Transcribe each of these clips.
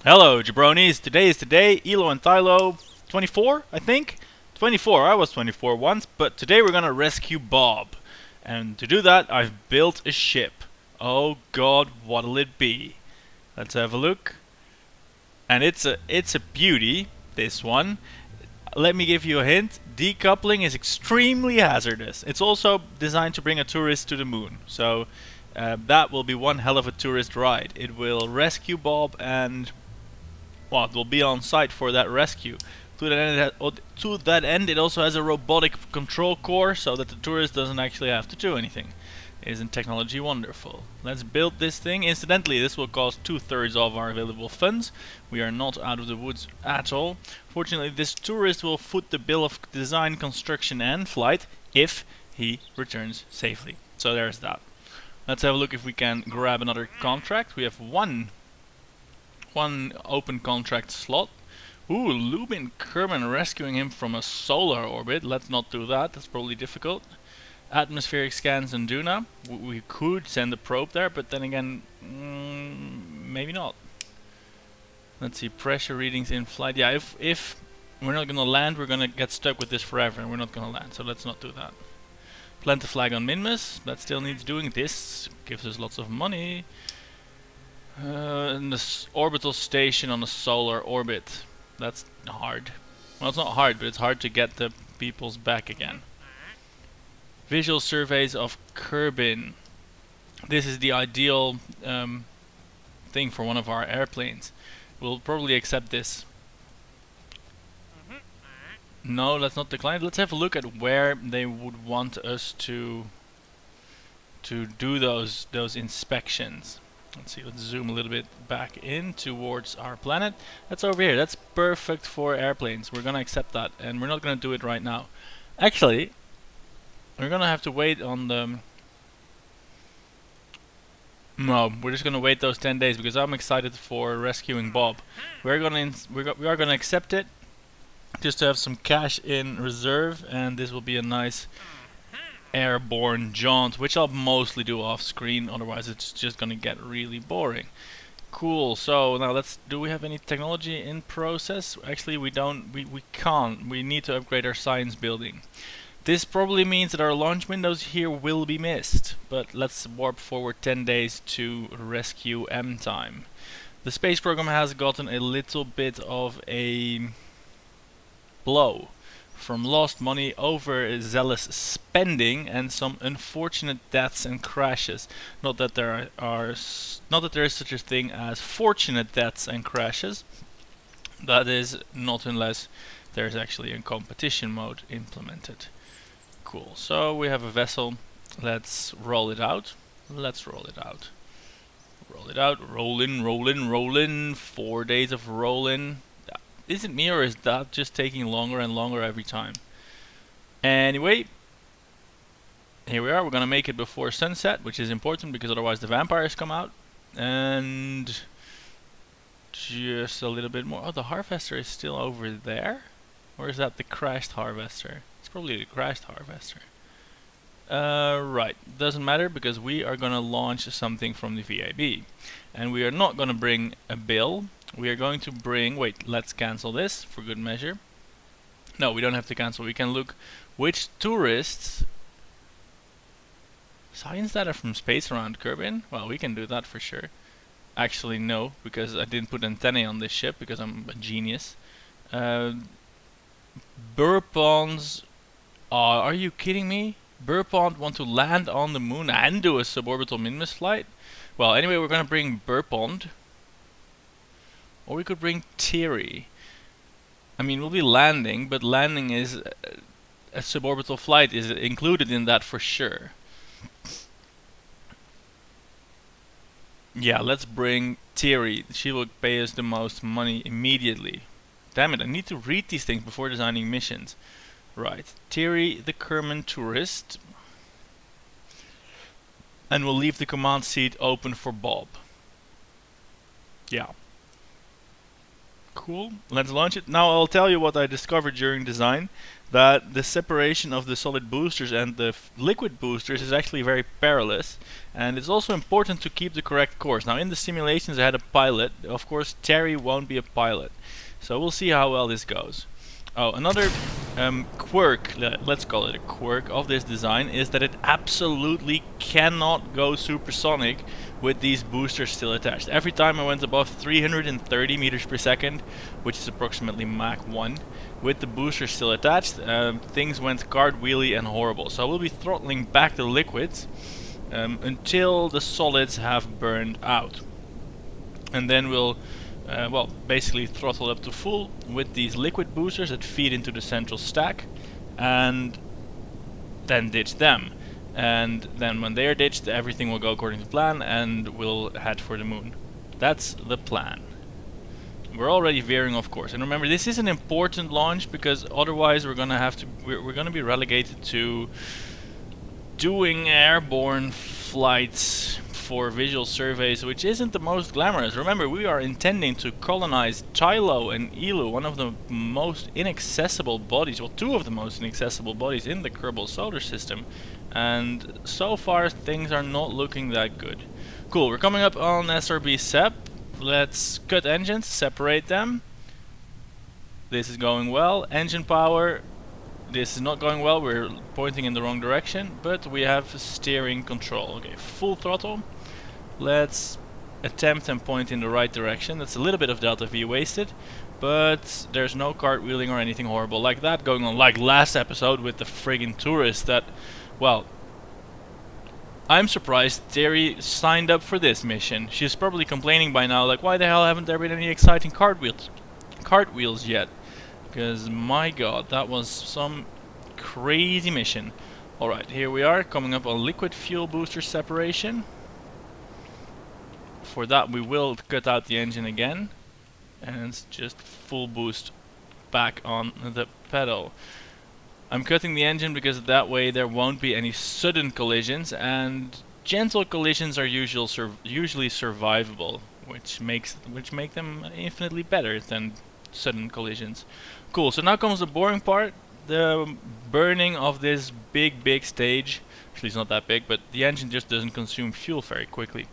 Hello, jabronis. Today is the day. Eeloo and Tylo, 24, I think? 24. I was 24 once, but today we're gonna rescue Bob. And to do that, I've built a ship. Oh god, what'll it be? Let's have a look. And it's a beauty, this one. Let me give you a hint. Decoupling is extremely hazardous. It's also designed to bring a tourist to the moon. So that will be one hell of a tourist ride. It will rescue Bob and well, it will be on site for that rescue. To that end, it also has a robotic control core so that the tourist doesn't actually have to do anything. Isn't technology wonderful? Let's build this thing. Incidentally, this will cost 2/3 of our available funds. We are not out of the woods at all. Fortunately, this tourist will foot the bill of design, construction and flight if he returns safely. So there's that. Let's have a look if we can grab another contract. We have one open contract slot. Ooh, Lubin Kerbin rescuing him from a solar orbit. Let's not do that, that's probably difficult. Atmospheric scans on Duna. We could send a probe there, but then again, maybe not. Let's see, pressure readings in flight. Yeah, if we're not gonna land, we're gonna get stuck with this forever, and we're not gonna land, so let's not do that. Plant a flag on Minmus. That still needs doing. This gives us lots of money. And this orbital station on a solar orbit. That's hard. Well, it's not hard, but it's hard to get the peoples back again. Visual surveys of Kerbin. This is the ideal thing for one of our airplanes. We'll probably accept this. No, let's not decline. Let's have a look at where they would want us to do those inspections. Let's see, let's zoom a little bit back in towards our planet. That's over here. That's perfect for airplanes. We're gonna accept that, and we're not gonna do it right now. Actually, we're gonna have to wait on the... No, we're just gonna wait those 10 days because I'm excited for rescuing Bob. We are gonna accept it just to have some cash in reserve, and this will be a nice airborne jaunt, which I'll mostly do off screen, otherwise it's just gonna get really boring. Cool, so now do we have any technology in process? Actually we don't, we can't. We need to upgrade our science building. This probably means that our launch windows here will be missed, but let's warp forward 10 days to rescue M time. The space program has gotten a little bit of a blow from lost money, over zealous spending, and some unfortunate deaths and crashes. Not that there is such a thing as fortunate deaths and crashes. That is not unless there's actually a competition mode implemented. Cool. So we have a vessel. Let's roll it out. Let's roll it out. Roll it out. Roll in, roll in, roll in. 4 days of roll in. Is it me or is that just taking longer and longer every time? Anyway, here we are. We're gonna make it before sunset, which is important because otherwise the vampires come out. And just a little bit more. Oh, the harvester is still over there? Or is that the crashed harvester? It's probably the crashed harvester. Right, doesn't matter because we are gonna launch something from the VAB. And we are not gonna bring a bill. We are going to bring, wait, let's cancel this for good measure. No, we don't have to cancel. We can look which tourists, science data from space around Kerbin. Well, we can do that for sure. Actually, no, because I didn't put antennae on this ship because I'm a genius. Burpons, are you kidding me? Burpond want to land on the moon and do a suborbital Minmus flight? Well, anyway, we're gonna bring Burpond. Or we could bring Thierry. I mean, we'll be landing, but landing is... a suborbital flight is included in that for sure. Yeah, let's bring Thierry. She will pay us the most money immediately. Damn it, I need to read these things before designing missions. Right, Thierry the Kerbin tourist. And we'll leave the command seat open for Bob. Yeah. Cool. Let's launch it. Now I'll tell you what I discovered during design. That the separation of the solid boosters and the liquid boosters is actually very perilous. And it's also important to keep the correct course. Now in the simulations I had a pilot. Of course Terry won't be a pilot. So we'll see how well this goes. Oh, another quirk, let's call it a quirk of this design, is that it absolutely cannot go supersonic with these boosters still attached. Every time I went above 330 meters per second, which is approximately Mach 1, with the boosters still attached, things went cartwheely and horrible. So we'll be throttling back the liquids until the solids have burned out. And then we'll well, basically throttle up to full with these liquid boosters that feed into the central stack, and then ditch them. And then when they are ditched, everything will go according to plan and we'll head for the moon. That's the plan. We're already veering off course. And remember, this is an important launch because otherwise we're gonna be relegated to doing airborne flights for visual surveys, which isn't the most glamorous. Remember, we are intending to colonize Tylo and Eeloo, one of the most inaccessible bodies, well, two of the most inaccessible bodies in the Kerbal solar system, and so far things are not looking that good. Cool, we're coming up on SRB SEP. Let's cut engines, separate them. This is going well. Engine power, this is not going well, we're pointing in the wrong direction, but we have steering control. Okay, full throttle. Let's attempt and point in the right direction. That's a little bit of delta V wasted, but there's no cartwheeling or anything horrible like that going on, like last episode with the friggin' tourist that, well, I'm surprised Terry signed up for this mission. She's probably complaining by now, like, why the hell haven't there been any exciting cartwheels yet? Because my god, that was some crazy mission. Alright, here we are, coming up on liquid fuel booster separation. For that we will cut out the engine again and just full boost back on the pedal. I'm cutting the engine because that way there won't be any sudden collisions, and gentle collisions are usually survivable, which make them infinitely better than sudden collisions. Cool, so now comes the boring part, the burning of this big stage. Actually it's not that big, but the engine just doesn't consume fuel very quickly.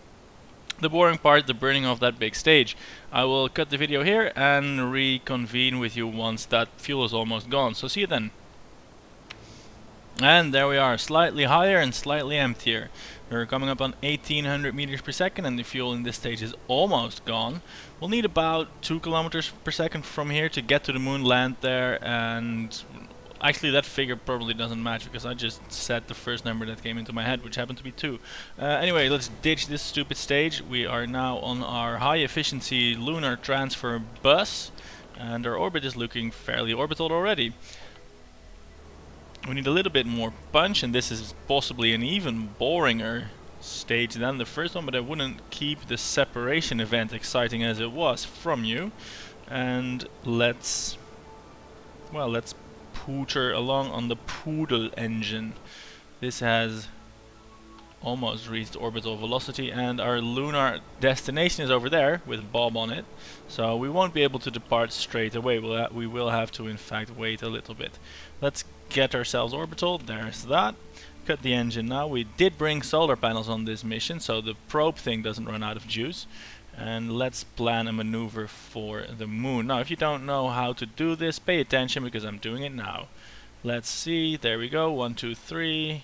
The boring part, the burning of that big stage. I will cut the video here and reconvene with you once that fuel is almost gone, so see you then. And there we are, slightly higher and slightly emptier. We're coming up on 1800 meters per second and the fuel in this stage is almost gone. We'll need about 2 kilometers per second from here to get to the moon, land there, and actually that figure probably doesn't match because I just said the first number that came into my head, which happened to be 2. Anyway, let's ditch this stupid stage. We are now on our high efficiency lunar transfer bus and our orbit is looking fairly orbital already. We need a little bit more punch, and this is possibly an even boringer stage than the first one, but I wouldn't keep the separation event exciting as it was from you. And let's pooter along on the Poodle engine. This has almost reached orbital velocity and our lunar destination is over there with Bob on it, so we won't be able to depart straight away. We will have to in fact wait a little bit. Let's get ourselves orbital. There's that. Cut the engine now. We did bring solar panels on this mission, so the probe thing doesn't run out of juice. And let's plan a maneuver for the moon. Now if you don't know how to do this, pay attention because I'm doing it now. Let's see, there we go, 1, 2, 3,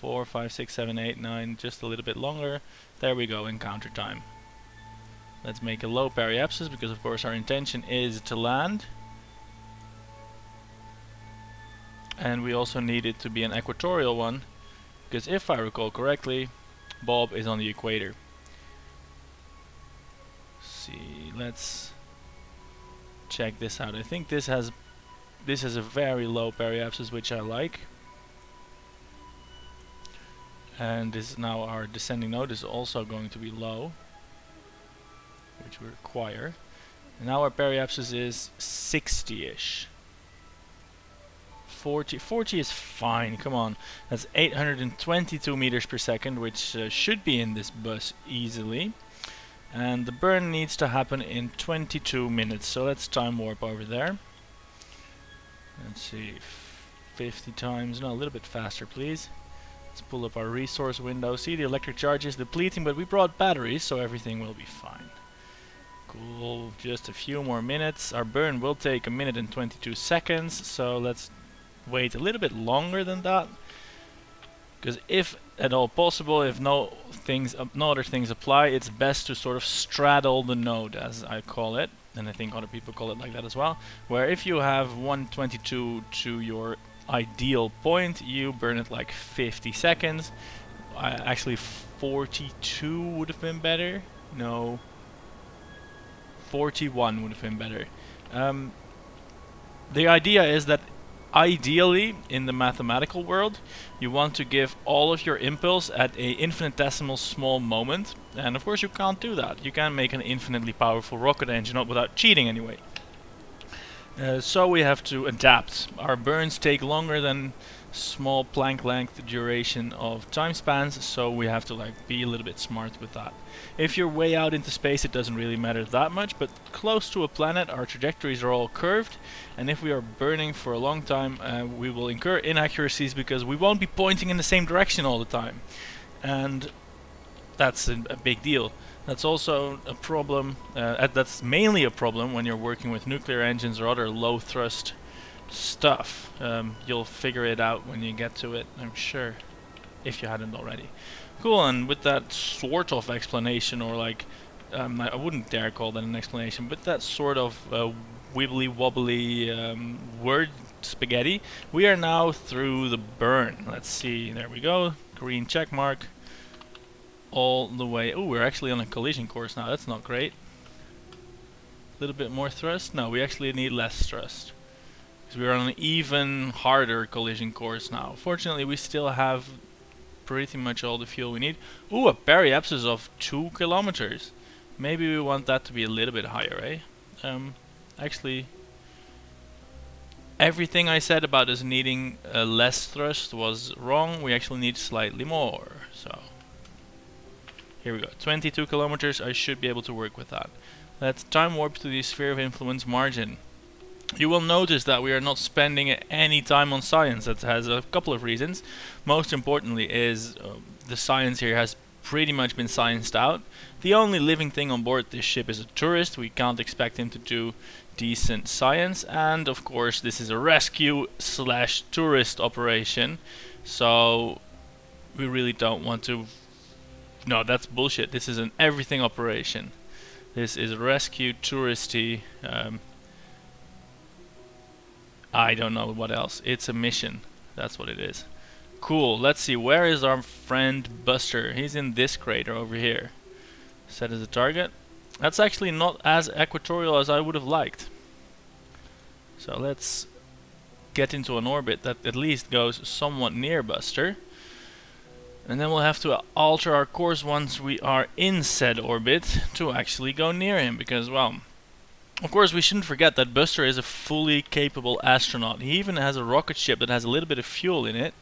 4, 5, 6, 7, 8, 9, just a little bit longer. There we go, encounter time. Let's make a low periapsis because of course our intention is to land. And we also need it to be an equatorial one, because if I recall correctly, Bob is on the equator. See, let's check this out. I think this has a very low periapsis, which I like. And this is now our descending node is also going to be low, which we require. And now our periapsis is 60-ish. 40 is fine, come on. That's 822 meters per second, which should be in this bus easily. and the burn needs to happen in 22 minutes. So let's time warp over there. Let's see, 50 times, no, a little bit faster please. Let's pull up our resource window. See, the electric charge is depleting, but we brought batteries, so everything will be fine. Cool, just a few more minutes. Our burn will take 1 minute and 22 seconds, so let's wait a little bit longer than that. Because if at all possible, if no other things apply, it's best to sort of straddle the node, as I call it, and I think other people call it like that as well, where if you have 122 to your ideal point, you burn it like 50 seconds. Actually 42 would have been better. No, 41 would have been better. The idea is that ideally, in the mathematical world, you want to give all of your impulse at a infinitesimal small moment, and of course you can't do that. You can't make an infinitely powerful rocket engine, not without cheating anyway. So we have to adapt. Our burns take longer than small Planck length duration of time spans, so we have to like be a little bit smart with that. If you're way out into space, it doesn't really matter that much, but close to a planet, our trajectories are all curved, and if we are burning for a long time, we will incur inaccuracies because we won't be pointing in the same direction all the time, and that's a big deal. That's also a problem, that's mainly a problem when you're working with nuclear engines or other low thrust stuff. You'll figure it out when you get to it, I'm sure, if you hadn't already. Cool, and with that sort of explanation, or like, I wouldn't dare call that an explanation, but that sort of wibbly wobbly word spaghetti, we are now through the burn. Let's see, there we go, green check mark. All the way. Oh, we're actually on a collision course now. That's not great. A little bit more thrust? No, we actually need less thrust. Because we're on an even harder collision course now. Fortunately, we still have pretty much all the fuel we need. Ooh, a periapsis of 2 kilometers. Maybe we want that to be a little bit higher, eh? Actually, everything I said about us needing less thrust was wrong. We actually need slightly more. So here we go, 22 kilometers, I should be able to work with that. Let's time warp to the sphere of influence margin. You will notice that we are not spending any time on science. That has a couple of reasons. Most importantly is the science here has pretty much been scienced out. The only living thing on board this ship is a tourist. We can't expect him to do decent science, and of course this is a rescue slash tourist operation, so we really don't want to. No, that's bullshit. This is an everything operation. This is rescue, touristy, I don't know what else. It's a mission. That's what it is. Cool. Let's see. Where is our friend Buster? He's in this crater over here. Set as a target. That's actually not as equatorial as I would have liked. So let's get into an orbit that at least goes somewhat near Buster. And then we'll have to alter our course once we are in said orbit to actually go near him, because, well, of course we shouldn't forget that Buster is a fully capable astronaut. He even has a rocket ship that has a little bit of fuel in it,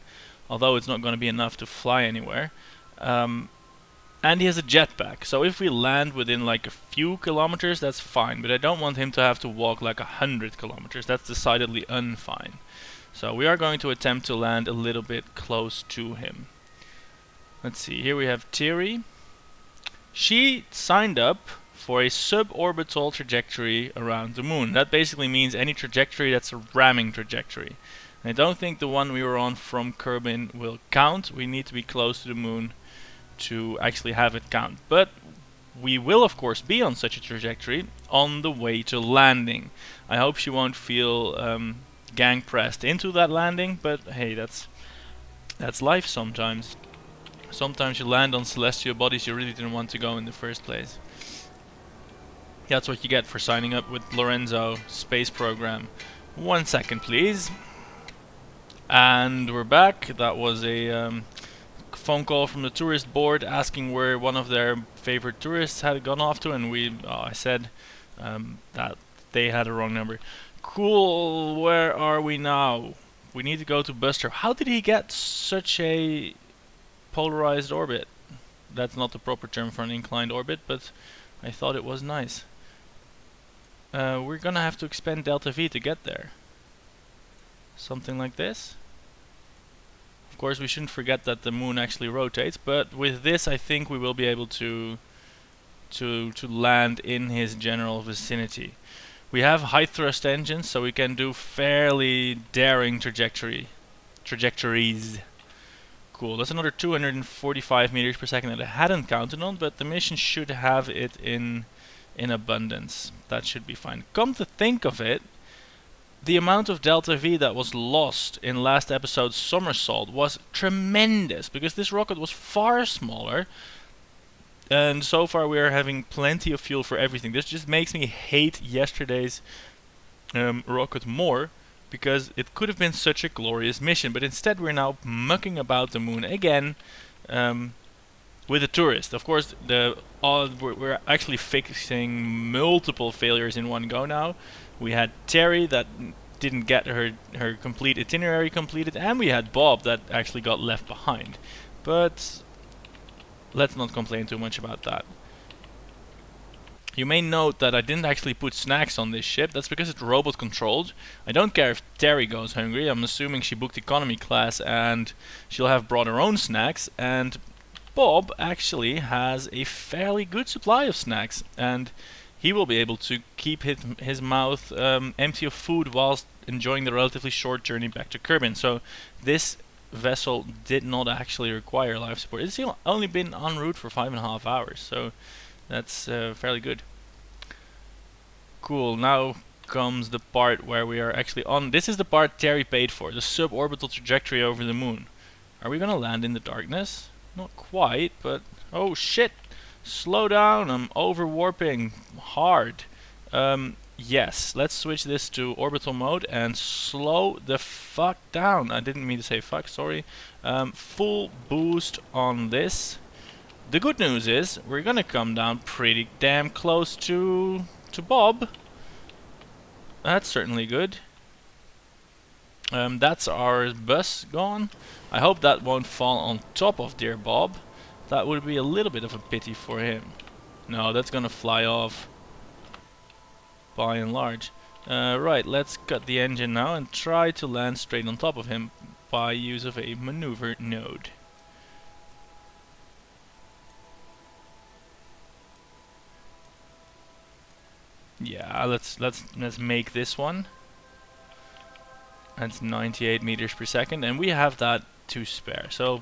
although it's not going to be enough to fly anywhere. And he has a jetpack, so if we land within like a few kilometers, that's fine, but I don't want him to have to walk like 100 kilometers. That's decidedly unfine. So we are going to attempt to land a little bit close to him. Let's see, here we have Thierry. She signed up for a suborbital trajectory around the moon. That basically means any trajectory that's a ramming trajectory. And I don't think the one we were on from Kerbin will count. We need to be close to the moon to actually have it count. But we will of course be on such a trajectory on the way to landing. I hope she won't feel gang pressed into that landing, but hey, that's life sometimes. Sometimes you land on celestial bodies you really didn't want to go in the first place. That's what you get for signing up with Lorenzo Space Program. 1 second please. And we're back. That was a phone call from the tourist board asking where one of their favorite tourists had gone off to, and I said that they had a wrong number. Cool, where are we now? We need to go to Buster. How did he get such a polarized orbit? That's not the proper term for an inclined orbit, but I thought it was nice. We're gonna have to expend delta V to get there. Something like this. Of course, we shouldn't forget that the moon actually rotates, but with this I think we will be able to land in his general vicinity. We have high thrust engines, so we can do fairly daring trajectories. Cool, that's another 245 meters per second that I hadn't counted on, but the mission should have it in abundance. That should be fine. Come to think of it, the amount of delta V that was lost in last episode's somersault was tremendous, because this rocket was far smaller, and so far we are having plenty of fuel for everything. This just makes me hate yesterday's rocket more, because it could have been such a glorious mission, but instead we're now mucking about the moon again with a tourist. Of course, we're actually fixing multiple failures in one go now. We had Terry that didn't get her complete itinerary completed, and we had Bob that actually got left behind. But let's not complain too much about that. You may note that I didn't actually put snacks on this ship. That's because it's robot controlled. I don't care if Terry goes hungry. I'm assuming she booked economy class and she'll have brought her own snacks. And Bob actually has a fairly good supply of snacks, and he will be able to keep his mouth empty of food whilst enjoying the relatively short journey back to Kerbin. So this vessel did not actually require life support. It's only been en route for 5.5 hours, so that's fairly good. Cool, now comes the part where we are actually on. This is the part Terry paid for, the suborbital trajectory over the moon. Are we gonna land in the darkness? Not quite, but oh shit! Slow down, I'm over warping hard. Yes, let's switch this to orbital mode and slow the fuck down. I didn't mean to say fuck, sorry. Full boost on this. The good news is we're gonna come down pretty damn close to Bob. That's certainly good. That's our bus gone. I hope that won't fall on top of dear Bob. That would be a little bit of a pity for him. No, that's gonna fly off by and large. Right, let's cut the engine now and try to land straight on top of him by use of a maneuver node. Yeah, let's make this one. That's 98 meters per second, and we have that to spare. So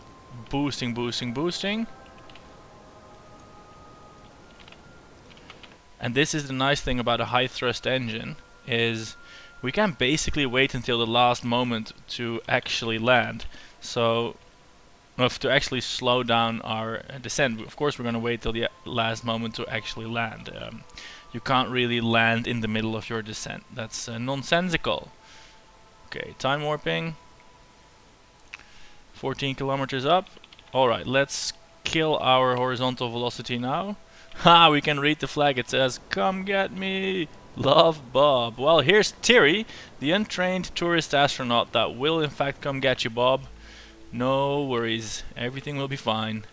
boosting, boosting, boosting. And this is the nice thing about a high thrust engine, is we can basically wait until the last moment to actually land. So to actually slow down our descent. Of course we're going to wait till the last moment to actually land. You can't really land in the middle of your descent. That's nonsensical. Okay, time warping. 14 kilometers up. Alright, let's kill our horizontal velocity now. Ha! We can read the flag. It says, "Come get me! Love, Bob." Well, here's Terry, the untrained tourist astronaut that will in fact come get you, Bob. No worries. Everything will be fine.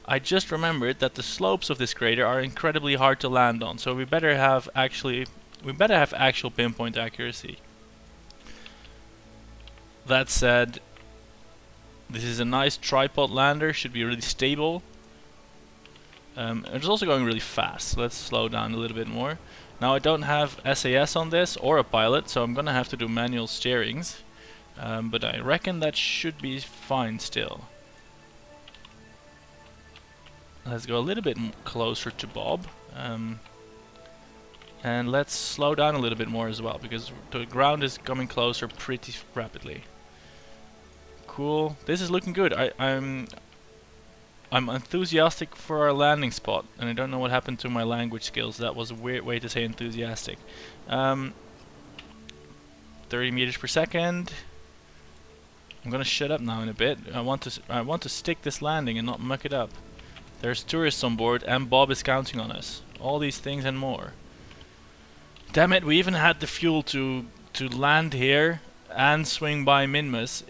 I just remembered that the slopes of this crater are incredibly hard to land on, so we better have actual pinpoint accuracy. That said, this is a nice tripod lander, should be really stable. It's also going really fast, so let's slow down a little bit more. Now I don't have SAS on this or a pilot, so I'm gonna have to do manual steerings, but I reckon that should be fine still. Let's go a little bit closer to Bob, and let's slow down a little bit more as well, because the ground is coming closer pretty rapidly. Cool, this is looking good. I'm enthusiastic for our landing spot, and I don't know what happened to my language skills. That was a weird way to say enthusiastic. 30 meters per second. I'm gonna shut up now in a bit. I want to stick this landing and not muck it up. There's tourists on board, and Bob is counting on us. All these things and more. Damn it! We even had the fuel to land here and swing by Minmus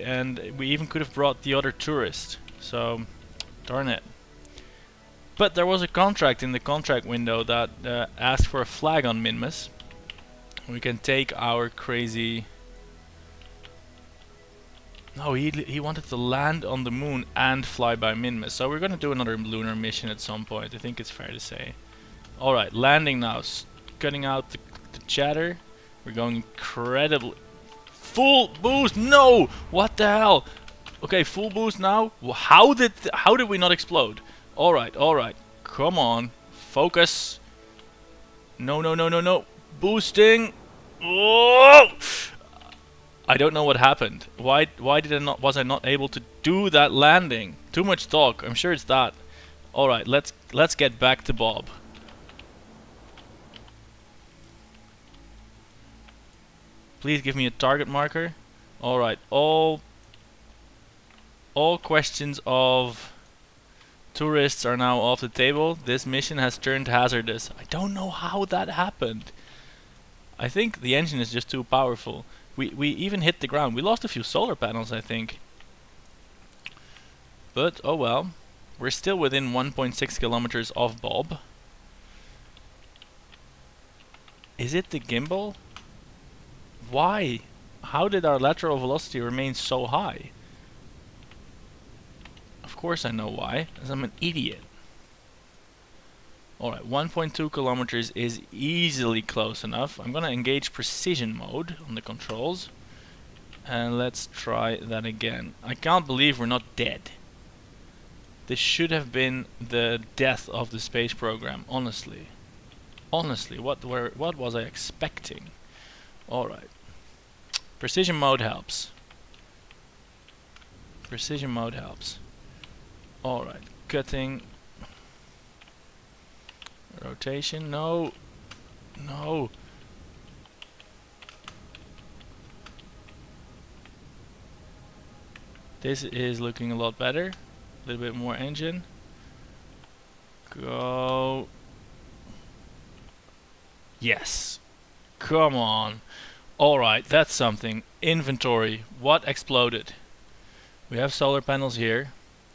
and we even could have brought the other tourist. So. Darn it. But there was a contract in the contract window that asked for a flag on Minmus. We can take our crazy... No, he wanted to land on the moon and fly by Minmus. So we're gonna do another lunar mission at some point. I think it's fair to say. Alright, landing now. Cutting out the chatter. We're going incredibly... Full boost! No! What the hell? Okay, full boost now. How did we not explode? Alright, alright. Come on. Focus. No, no, no, no, no. Boosting. Oh! I don't know what happened. Why was I not able to do that landing? Too much talk. I'm sure it's that. Alright, let's get back to Bob. Please give me a target marker. Alright, all questions of tourists are now off the table. This mission has turned hazardous. I don't know how that happened. I think the engine is just too powerful. We even hit the ground. We lost a few solar panels, I think. But, oh well. We're still within 1.6 kilometers of Bob. Is it the gimbal? Why? How did our lateral velocity remain so high? Of course I know why, as I'm an idiot. Alright, 1.2 kilometers is easily close enough. I'm gonna engage precision mode on the controls. And let's try that again. I can't believe we're not dead. This should have been the death of the space program, honestly. Honestly, what was I expecting? Alright. Precision mode helps. Precision mode helps. Alright, cutting. Rotation, no. No. This is looking a lot better. A little bit more engine. Go. Yes. Come on. Alright, that's something. Inventory. What exploded? We have solar panels here.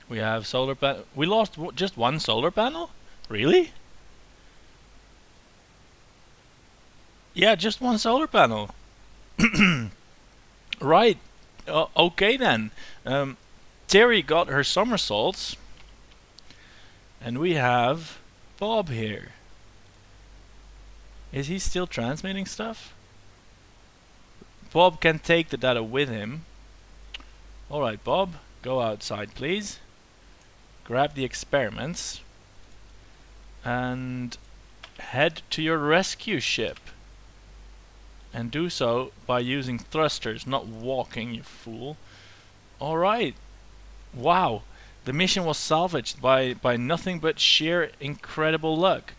We have solar panel. We lost just one solar panel? Really? Yeah, just one solar panel. Right. Okay then. Terry got her somersaults. And we have Bob here. Is he still transmitting stuff? Bob can take the data with him. Alright, Bob, go outside please. Grab the experiments. And head to your rescue ship. And do so by using thrusters, not walking, you fool. Alright. Wow. The mission was salvaged by nothing but sheer incredible luck.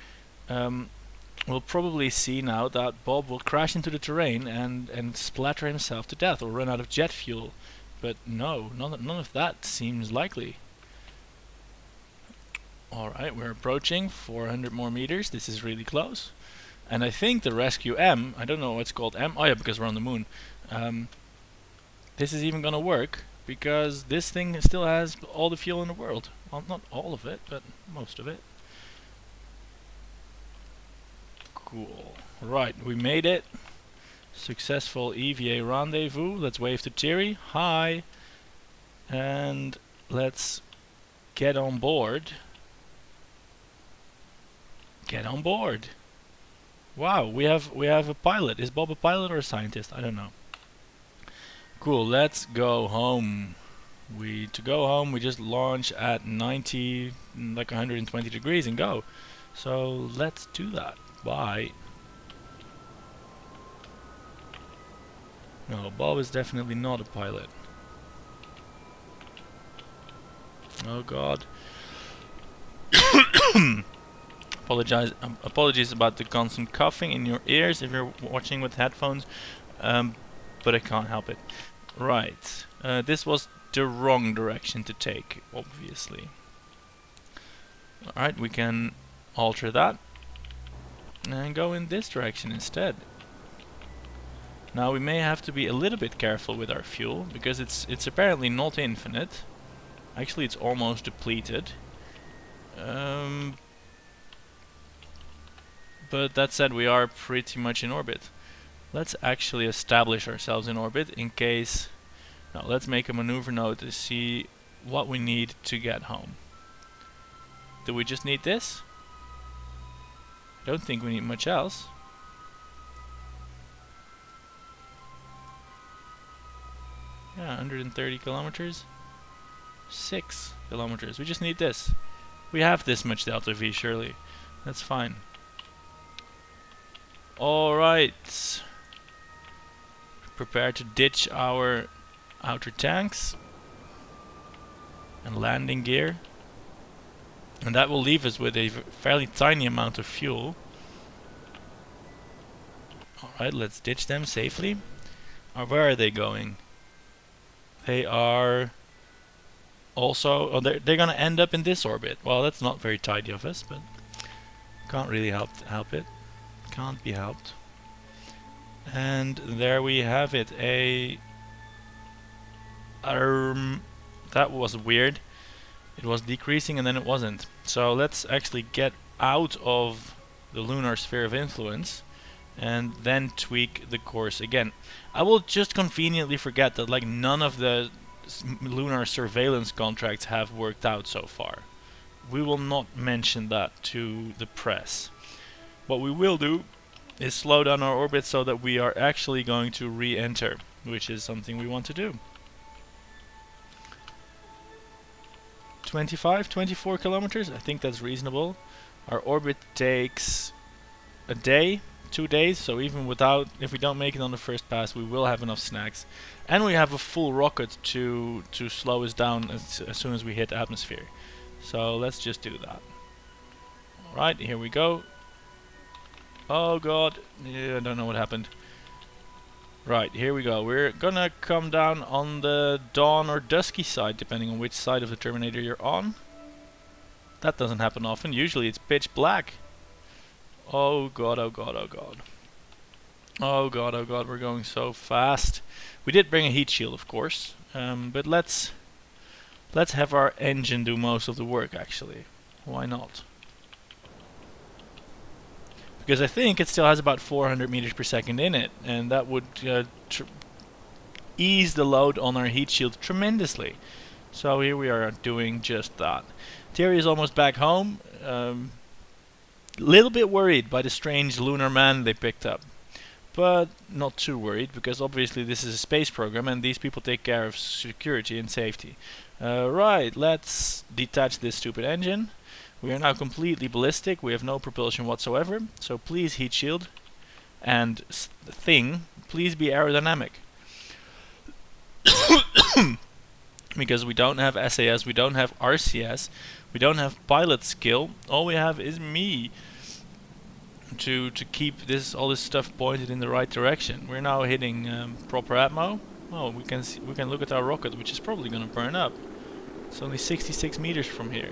We'll probably see now that Bob will crash into the terrain and splatter himself to death or run out of jet fuel. But no, none of that seems likely. Alright, we're approaching 400 more meters. This is really close. And I think the Rescue M, I don't know what's called M. Oh yeah, because we're on the moon. This is even gonna work because this thing still has all the fuel in the world. Well, not all of it, but most of it. Cool. Right, we made it. Successful EVA rendezvous. Let's wave to Thierry. Hi. And let's get on board. Get on board. Wow, we have a pilot. Is Bob a pilot or a scientist? I don't know. Cool, let's go home. To go home we just launch at 90, like 120 degrees and go. So let's do that. Bye. No, Bob is definitely not a pilot. Oh god. Apologies about the constant coughing in your ears if you're watching with headphones, but I can't help it. Right, this was the wrong direction to take, obviously. Alright, we can alter that and go in this direction instead. Now we may have to be a little bit careful with our fuel because it's apparently not infinite. Actually, it's almost depleted. But that said, we are pretty much in orbit. Let's actually establish ourselves in orbit in case... Now let's make a maneuver node to see what we need to get home. Do we just need this? I don't think we need much else. Yeah, 130 kilometers. 6 kilometers. We just need this. We have this much delta V, surely. That's fine. Alright. Prepare to ditch our outer tanks and landing gear. And that will leave us with a fairly tiny amount of fuel. Alright, let's ditch them safely. Where are they going? They are also... Oh, they're gonna end up in this orbit. Well, that's not very tidy of us, but can't really help it. Can't be helped. And there we have it. That was weird. It was decreasing and then it wasn't. So let's actually get out of the lunar sphere of influence and then tweak the course again. I will just conveniently forget that like none of the lunar surveillance contracts have worked out so far. We will not mention that to the press. What we will do is slow down our orbit so that we are actually going to re-enter, which is something we want to do. 24 kilometers, I think that's reasonable. Our orbit takes a day, 2 days, so even without, if we don't make it on the first pass, we will have enough snacks. And we have a full rocket to slow us down as soon as we hit atmosphere. So let's just do that. Alright, here we go. Oh god, yeah, I don't know what happened. Right, here we go. We're gonna come down on the dawn or dusky side, depending on which side of the Terminator you're on. That doesn't happen often. Usually it's pitch black. Oh god, oh god, oh god. Oh god, oh god, we're going so fast. We did bring a heat shield, of course. But let's have our engine do most of the work, actually. Why not? Because I think it still has about 400 meters per second in it, and that would ease the load on our heat shield tremendously. So here we are doing just that. Terry is almost back home. Little bit worried by the strange lunar man they picked up, but not too worried because obviously this is a space program and these people take care of security and safety. Right, let's detach this stupid engine. We are now completely ballistic, we have no propulsion whatsoever, so please heat shield and thing, please be aerodynamic. Because we don't have SAS, we don't have RCS, we don't have pilot skill, all we have is me to keep all this stuff pointed in the right direction. We're now hitting proper atmo. Oh, we can look at our rocket, which is probably going to burn up. It's only 66 meters from here.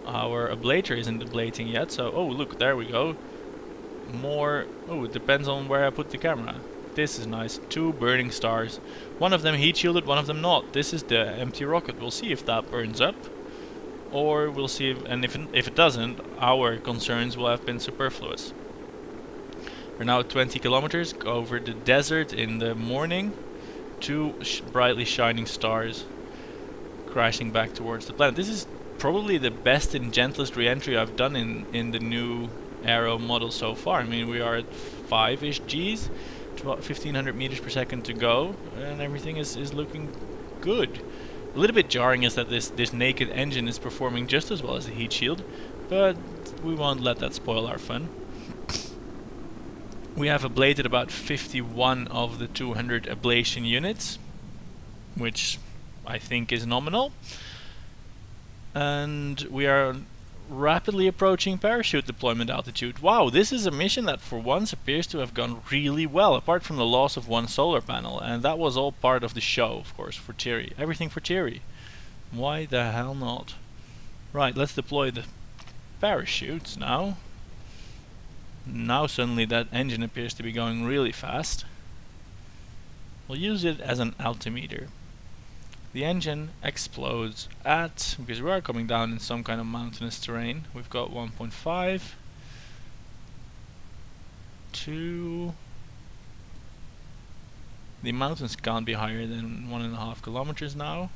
Our ablator isn't ablating yet, so oh look, there we go. More. Oh, it depends on where I put the camera. This is nice. 2 burning stars. One of them heat shielded, one of them not. This is the empty rocket. We'll see if that burns up, or we'll see if it doesn't, our concerns will have been superfluous. We're now at 20 kilometers over the desert in the morning. 2 brightly shining stars crashing back towards the planet. This is probably the best and gentlest re-entry I've done in the new Aero model so far. I mean, we are at 5-ish Gs, about 1500 meters per second to go, and everything is looking good. A little bit jarring is that this naked engine is performing just as well as the heat shield, but we won't let that spoil our fun. We have ablated about 51 of the 200 ablation units, which I think is nominal. And we are rapidly approaching parachute deployment altitude. Wow, this is a mission that for once appears to have gone really well, apart from the loss of 1 solar panel, and that was all part of the show, of course, for Thierry. Everything for Thierry. Why the hell not? Right, let's deploy the parachutes now. Now suddenly that engine appears to be going really fast. We'll use it as an altimeter. The engine explodes at, because we are coming down in some kind of mountainous terrain. We've got 1.5, 2. The mountains can't be higher than 1.5 kilometers now.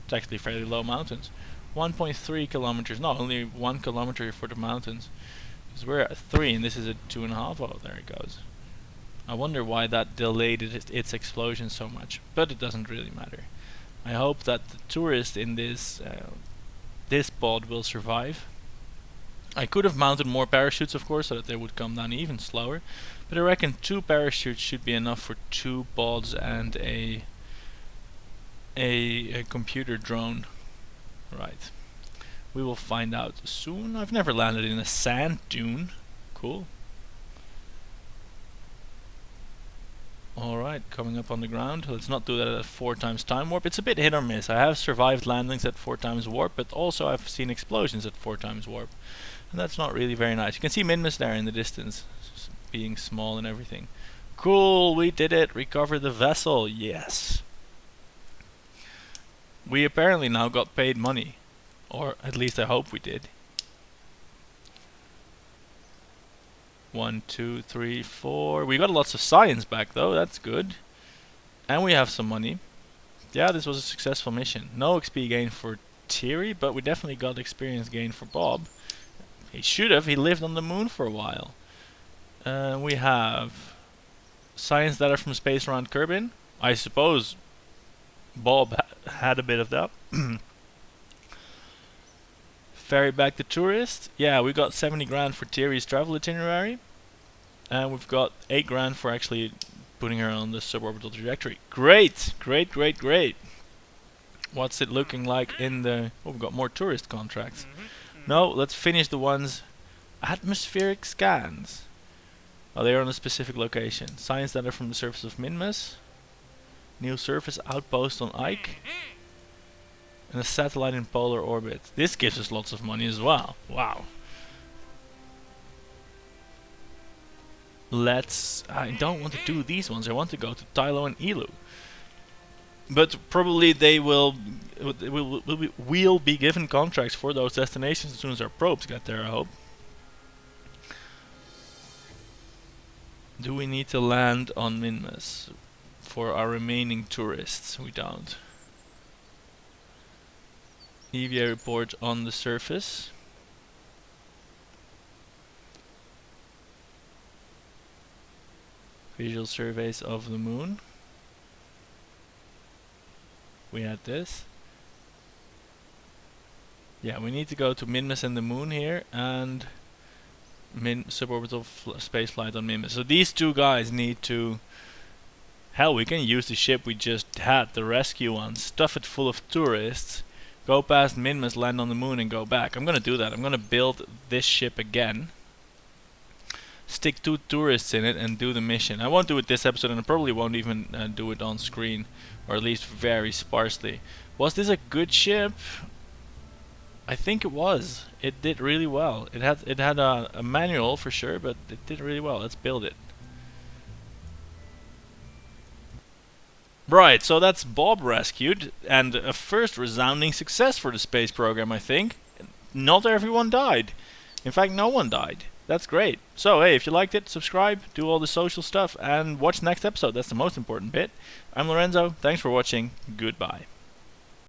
It's actually fairly low mountains. 1.3 kilometers, no, only 1 kilometer for the mountains. Because we're at 3 and this is at 2.5. Oh, there it goes. I wonder why that delayed its explosion so much, but it doesn't really matter. I hope that the tourists in this pod will survive. I could have mounted more parachutes, of course, so that they would come down even slower. But I reckon 2 parachutes should be enough for 2 pods and a computer drone. Right. We will find out soon. I've never landed in a sand dune. Cool. Alright, coming up on the ground. Let's not do that at 4 times time warp. It's a bit hit or miss. I have survived landings at 4 times warp, but also I've seen explosions at 4 times warp. And that's not really very nice. You can see Minmus there in the distance, being small and everything. Cool, we did it. Recover the vessel. Yes. We apparently now got paid money. Or at least I hope we did. 1, 2, 3, 4. We got lots of science back though, that's good. And we have some money. Yeah, this was a successful mission. No XP gain for Thierry, but we definitely got experience gain for Bob. He should have, he lived on the moon for a while. We have science data from space around Kerbin. I suppose Bob had a bit of that. Ferry back the tourist. Yeah, we got 70 grand for Thierry's travel itinerary. And we've got 8 grand for actually putting her on the suborbital trajectory. Great! Great, great, great! What's it looking like in the... Oh, we've got more tourist contracts. No, let's finish the ones... Atmospheric scans. Oh, they're on a specific location. Science data from the surface of Minmus. New surface outpost on Ike. And a satellite in polar orbit. This gives us lots of money as well. Wow. I don't want to do these ones. I want to go to Tylo and Eeloo. But probably they will we'll be given contracts for those destinations as soon as our probes get there, I hope. Do we need to land on Minmus for our remaining tourists? We don't. EVA report on the surface. Visual surveys of the moon. We had this. Yeah, we need to go to Minmus and the moon here, and suborbital spaceflight on Minmus. So these 2 guys need to... Hell, we can use the ship we just had, the rescue one, stuff it full of tourists, go past Minmus, land on the moon and go back. I'm gonna do that. I'm gonna build this ship again, stick 2 tourists in it and do the mission. I won't do it this episode, and I probably won't even do it on screen, or at least very sparsely. Was this a good ship? I think it was. It did really well. It had a manual for sure, but it did really well. Let's build it. Right, so that's Bob rescued, and a first resounding success for the space program, I think. Not everyone died. In fact, no one died. That's great. So, hey, if you liked it, subscribe, do all the social stuff, and watch the next episode. That's the most important bit. I'm Lorenzo. Thanks for watching. Goodbye.